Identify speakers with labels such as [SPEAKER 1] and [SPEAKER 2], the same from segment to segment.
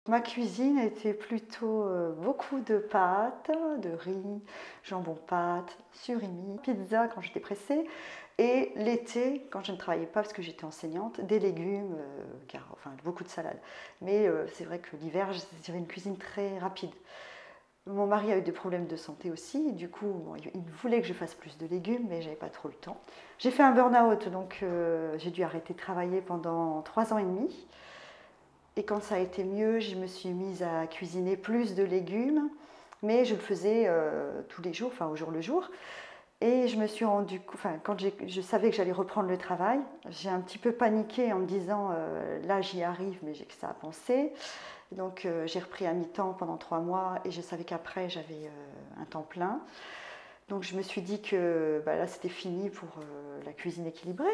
[SPEAKER 1] Ma cuisine était plutôt beaucoup de pâtes, de riz, jambon-pâte, surimi, pizza quand j'étais pressée. Et l'été, quand je ne travaillais pas parce que j'étais enseignante, des légumes, enfin beaucoup de salades. Mais c'est vrai que l'hiver, j'avais une cuisine très rapide. Mon mari a eu des problèmes de santé aussi, et du coup, bon, il voulait que je fasse plus de légumes, mais j'avais pas trop le temps. J'ai fait un burn-out, donc j'ai dû arrêter de travailler pendant 3 ans et demi. Et quand ça a été mieux, je me suis mise à cuisiner plus de légumes, mais je le faisais tous les jours, enfin au jour le jour. Et je me suis rendu, enfin quand je savais que j'allais reprendre le travail, j'ai un petit peu paniqué en me disant là j'y arrive, mais j'ai que ça à penser. Donc j'ai repris à mi-temps pendant 3 mois et je savais qu'après j'avais un temps plein. Donc je me suis dit que bah, là c'était fini pour la cuisine équilibrée.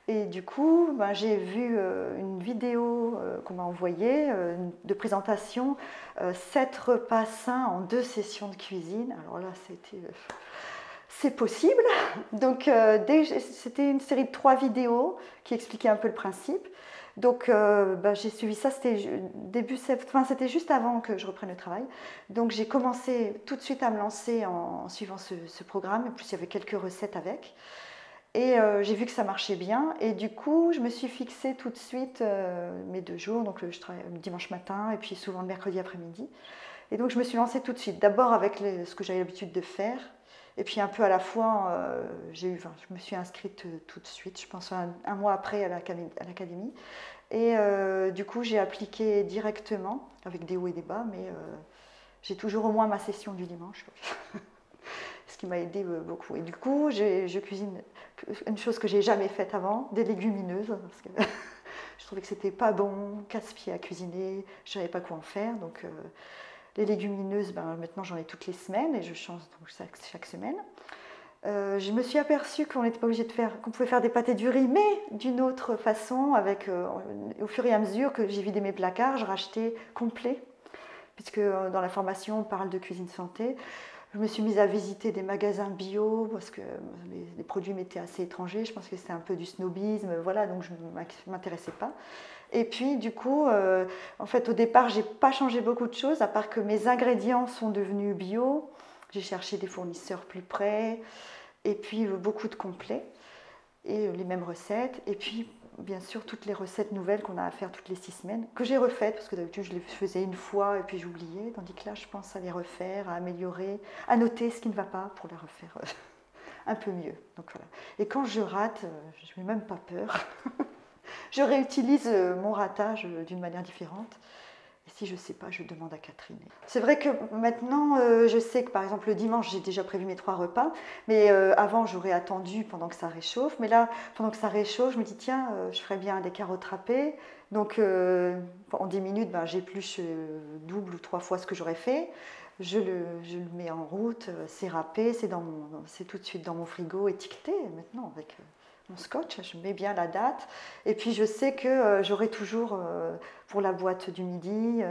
[SPEAKER 1] Et du coup, ben, j'ai vu une vidéo qu'on m'a envoyée de présentation 7 repas sains en 2 sessions de cuisine. Alors là, c'est possible. Donc c'était une série de 3 vidéos qui expliquaient un peu le principe. Donc ben, j'ai suivi ça, c'était juste avant que je reprenne le travail. Donc j'ai commencé tout de suite à me lancer en suivant ce programme. En plus, il y avait quelques recettes avec. Et j'ai vu que ça marchait bien. Et du coup, je me suis fixée tout de suite mes 2 jours. Donc je travaille le dimanche matin et puis souvent le mercredi après-midi. Et donc je me suis lancée tout de suite. D'abord avec ce que j'avais l'habitude de faire. Et puis un peu à la fois, je me suis inscrite tout de suite, je pense un mois après à l'académie. Et du coup, j'ai appliqué directement, avec des hauts et des bas, mais j'ai toujours au moins ma session du dimanche. Ce qui m'a aidé beaucoup. Et du coup, je cuisine une chose que j'ai jamais faite avant, des légumineuses, parce que je trouvais que c'était pas bon, casse-pied à cuisiner, je savais pas quoi en faire. Donc les légumineuses, ben, maintenant j'en ai toutes les semaines et je change donc chaque semaine. Je me suis aperçue qu'on n'était pas obligé de faire, qu'on pouvait faire des pâtés du riz, mais d'une autre façon, avec au fur et à mesure que j'ai vidé mes placards, je rachetais complet, puisque dans la formation on parle de cuisine santé. Je me suis mise à visiter des magasins bio parce que les produits m'étaient assez étrangers. Je pense que c'était un peu du snobisme, voilà, donc je ne m'intéressais pas. Et puis, du coup, en fait, au départ, je n'ai pas changé beaucoup de choses, à part que mes ingrédients sont devenus bio. J'ai cherché des fournisseurs plus près, et puis beaucoup de complets, et les mêmes recettes. Et puis, bien sûr, toutes les recettes nouvelles qu'on a à faire toutes les 6 semaines, que j'ai refaites, parce que d'habitude je les faisais une fois et puis j'oubliais, tandis que là je pense à les refaire, à améliorer, à noter ce qui ne va pas pour les refaire un peu mieux. Donc voilà. Et quand je rate, je n'ai même pas peur. Je réutilise mon ratage d'une manière différente. Et si je ne sais pas, je demande à Catherine. C'est vrai que maintenant, je sais que par exemple le dimanche, j'ai déjà prévu mes 3 repas, mais avant, j'aurais attendu pendant que ça réchauffe. Mais là, pendant que ça réchauffe, je me dis, tiens, je ferais bien des carottes râpées. Donc en 10 minutes, ben, j'épluche double ou 3 fois ce que j'aurais fait. Je le mets en route, c'est râpé, c'est tout de suite dans mon frigo, étiqueté maintenant avec mon scotch, je mets bien la date. Et puis je sais que j'aurai toujours pour la boîte du midi.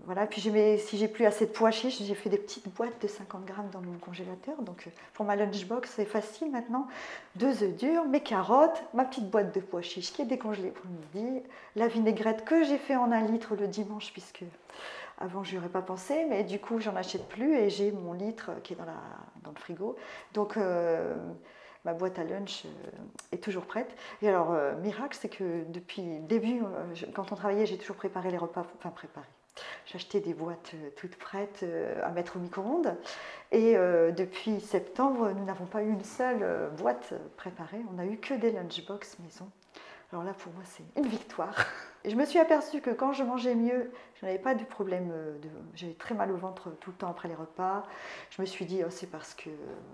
[SPEAKER 1] Voilà. Puis si j'ai plus assez de pois chiches, j'ai fait des petites boîtes de 50 grammes dans mon congélateur. Donc pour ma lunchbox, c'est facile maintenant. 2 œufs durs, mes carottes, ma petite boîte de pois chiches qui est décongelée pour le midi, la vinaigrette que j'ai fait en 1 litre le dimanche, puisque avant je n'y aurais pas pensé, mais du coup j'en achète plus et j'ai mon litre qui est dans le frigo. Donc ma boîte à lunch est toujours prête. Et alors, miracle, c'est que depuis le début, quand on travaillait, j'ai toujours préparé les repas, enfin préparé. J'achetais des boîtes toutes prêtes à mettre au micro-ondes. Et depuis septembre, nous n'avons pas eu une seule boîte préparée. On n'a eu que des lunchbox maison. Alors là, pour moi, c'est une victoire. Et je me suis aperçue que quand je mangeais mieux, je n'avais pas de problème, j'avais très mal au ventre tout le temps après les repas. Je me suis dit, oh, c'est parce que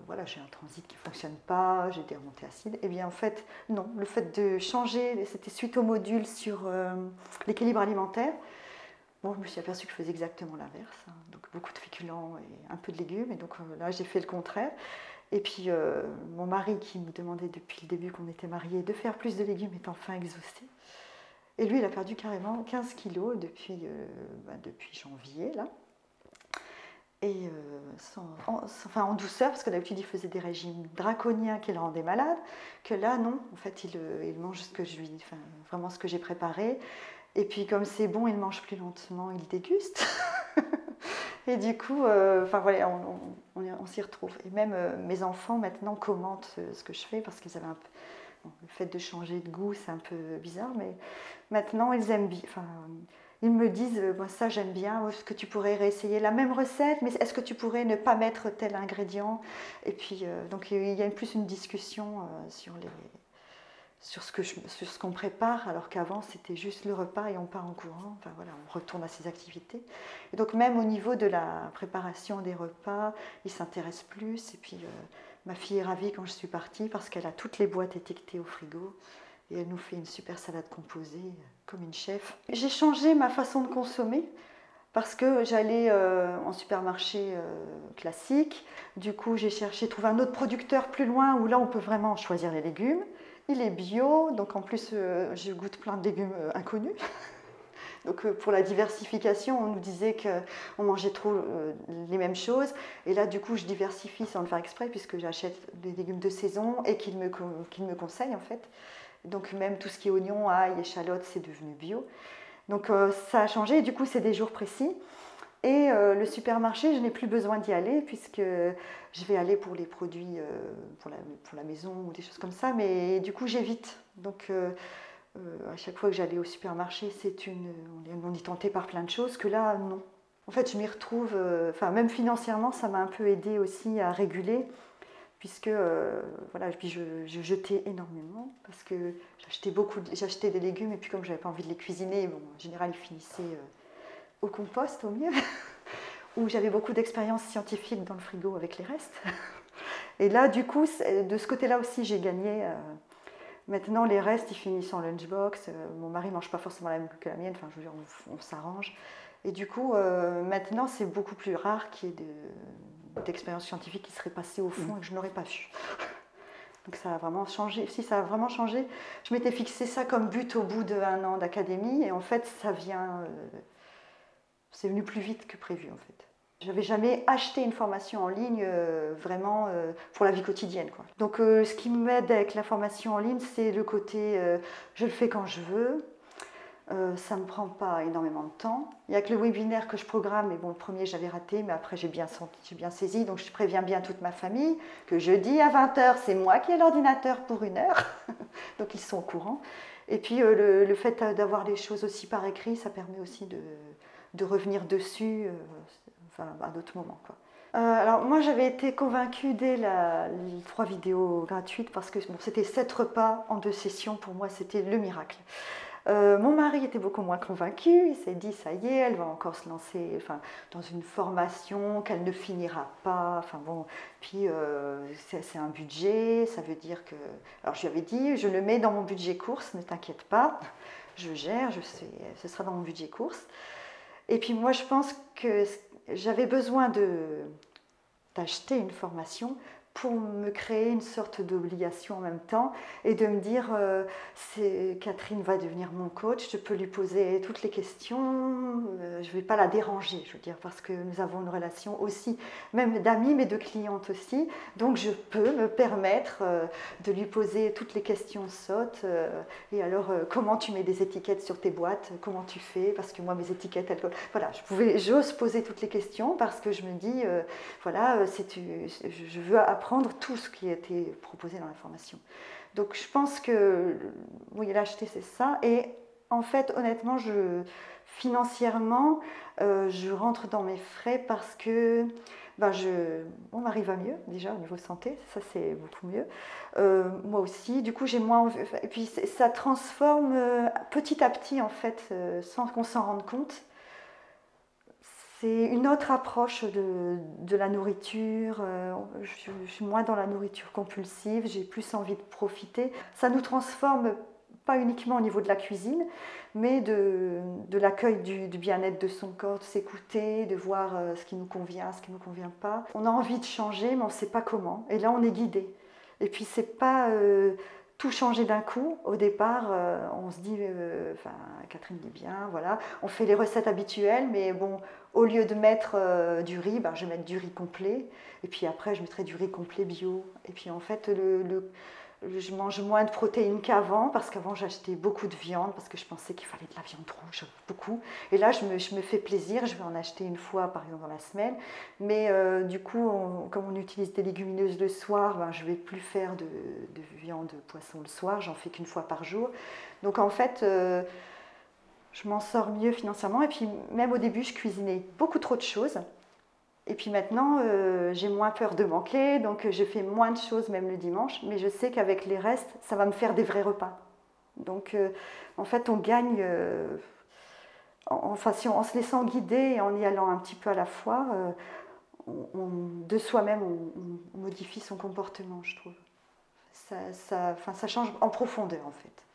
[SPEAKER 1] voilà, j'ai un transit qui ne fonctionne pas, j'ai des remontées acides. Eh bien, en fait, non. Le fait de changer, c'était suite au module sur l'équilibre alimentaire. Bon, je me suis aperçue que je faisais exactement l'inverse. Hein. Donc, beaucoup de féculents et un peu de légumes. Et donc là, j'ai fait le contraire. Et puis, mon mari, qui me demandait depuis le début qu'on était mariés de faire plus de légumes, est enfin exaucé. Et lui, il a perdu carrément 15 kilos depuis janvier, là. Et en douceur, parce que d'habitude, il faisait des régimes draconiens qui le rendaient malade. Que là, non. En fait, il mange ce que vraiment ce que j'ai préparé. Et puis comme c'est bon, il mange plus lentement, il déguste. Et du coup, enfin voilà, on s'y retrouve. Et même mes enfants maintenant commentent ce que je fais parce qu'ils avaient un peu... Bon, le fait de changer de goût, c'est un peu bizarre, mais maintenant ils aiment bien. Enfin, ils me disent, moi ça j'aime bien, est-ce que tu pourrais réessayer la même recette, mais est-ce que tu pourrais ne pas mettre tel ingrédient? Et puis, donc il y a plus une discussion sur ce qu'on prépare, alors qu'avant c'était juste le repas et on part en courant, enfin voilà, on retourne à ses activités. Et donc même au niveau de la préparation des repas, ils s'intéressent plus. Et puis ma fille est ravie quand je suis partie parce qu'elle a toutes les boîtes étiquetées au frigo et elle nous fait une super salade composée comme une chef. J'ai changé ma façon de consommer. Parce que j'allais en supermarché classique, du coup j'ai trouvé un autre producteur plus loin où là on peut vraiment choisir les légumes. Il est bio, donc en plus je goûte plein de légumes inconnus. Donc pour la diversification, on nous disait qu'on mangeait trop les mêmes choses. Et là du coup je diversifie sans le faire exprès puisque j'achète des légumes de saison et qu'ils me conseillent en fait. Donc même tout ce qui est oignons, ail, échalotes, c'est devenu bio. Donc ça a changé et du coup c'est des jours précis. Et le supermarché, je n'ai plus besoin d'y aller puisque je vais aller pour les produits pour la maison ou des choses comme ça. Mais du coup j'évite. Donc à chaque fois que j'allais au supermarché, on y tentait par plein de choses que là non. En fait je m'y retrouve, enfin même financièrement ça m'a un peu aidé aussi à réguler. Puisque voilà, puis je jetais énormément parce que j'achetais des légumes et puis comme je n'avais pas envie de les cuisiner, bon, en général ils finissaient au compost au mieux, où j'avais beaucoup d'expérience scientifique dans le frigo avec les restes. Et là du coup, de ce côté-là aussi j'ai gagné. Maintenant les restes ils finissent en lunchbox, mon mari ne mange pas forcément la même que la mienne, enfin je veux dire on s'arrange. Et du coup maintenant c'est beaucoup plus rare qu'il y ait d'expériences scientifiques qui seraient passées au fond et que je n'aurais pas vu. Donc ça a vraiment changé. Si, ça a vraiment changé. Je m'étais fixé ça comme but au bout d'1 an d'académie et en fait ça vient... c'est venu plus vite que prévu en fait. J'avais jamais acheté une formation en ligne vraiment pour la vie quotidienne, quoi. Donc ce qui m'aide avec la formation en ligne, c'est le côté je le fais quand je veux. Ça ne me prend pas énormément de temps. Il n'y a que le webinaire que je programme, mais bon, le premier j'avais raté, mais après j'ai bien saisi, donc je préviens bien toute ma famille que jeudi à 20h, c'est moi qui ai l'ordinateur pour 1 heure, donc ils sont au courant. Et puis le fait d'avoir les choses aussi par écrit, ça permet aussi de revenir dessus enfin, à d'autres moments, quoi. Alors moi j'avais été convaincue dès les 3 vidéos gratuites parce que bon, c'était 7 repas en 2 sessions, pour moi c'était le miracle. Mon mari était beaucoup moins convaincu, il s'est dit ça y est, elle va encore se lancer enfin, dans une formation qu'elle ne finira pas, enfin bon, puis c'est un budget, ça veut dire que... Alors je lui avais dit, je le mets dans mon budget course, ne t'inquiète pas, je gère, je sais, ce sera dans mon budget course. Et puis moi je pense que j'avais besoin d'acheter une formation pour me créer une sorte d'obligation en même temps et de me dire Catherine va devenir mon coach, je peux lui poser toutes les questions, je ne vais pas la déranger, je veux dire, parce que nous avons une relation aussi, même d'amis mais de clientes aussi, donc je peux me permettre de lui poser toutes les questions sottes et alors comment tu mets des étiquettes sur tes boîtes, comment tu fais, parce que moi mes étiquettes, voilà, j'ose poser toutes les questions parce que je me dis voilà, je veux apprendre tout ce qui a été proposé dans la formation. Donc je pense que oui, l'acheter c'est ça. Et en fait, honnêtement, financièrement, je rentre dans mes frais parce que mon mari va mieux déjà au niveau santé, ça c'est beaucoup mieux. Moi aussi, du coup j'ai moins... Et puis ça transforme petit à petit en fait, sans qu'on s'en rende compte. C'est une autre approche de la nourriture. Je suis moins dans la nourriture compulsive, j'ai plus envie de profiter. Ça nous transforme pas uniquement au niveau de la cuisine, mais de l'accueil du bien-être de son corps, de s'écouter, de voir ce qui nous convient, ce qui ne nous convient pas. On a envie de changer, mais on ne sait pas comment. Et là, on est guidé. Et puis, c'est pas tout changer d'un coup. Au départ, on se dit, Catherine dit bien, voilà, on fait les recettes habituelles, mais bon, au lieu de mettre du riz, je vais mettre du riz complet. Et puis après, je mettrai du riz complet bio. Et puis en fait, Je mange moins de protéines qu'avant, parce qu'avant j'achetais beaucoup de viande, parce que je pensais qu'il fallait de la viande rouge, beaucoup. Et là, je me fais plaisir, je vais en acheter une fois, par exemple, dans la semaine. Mais du coup, comme on utilise des légumineuses le soir, ben, je ne vais plus faire de viande, de poisson le soir, j'en fais qu'une fois par jour. Donc en fait, je m'en sors mieux financièrement. Et puis même au début, je cuisinais beaucoup trop de choses. Et puis maintenant, j'ai moins peur de manquer, donc je fais moins de choses, même le dimanche, mais je sais qu'avec les restes, ça va me faire des vrais repas. Donc en fait, on gagne, enfin, si on, en se laissant guider et en y allant un petit peu à la fois, de soi-même, on modifie son comportement, je trouve. Enfin, ça change en profondeur, en fait.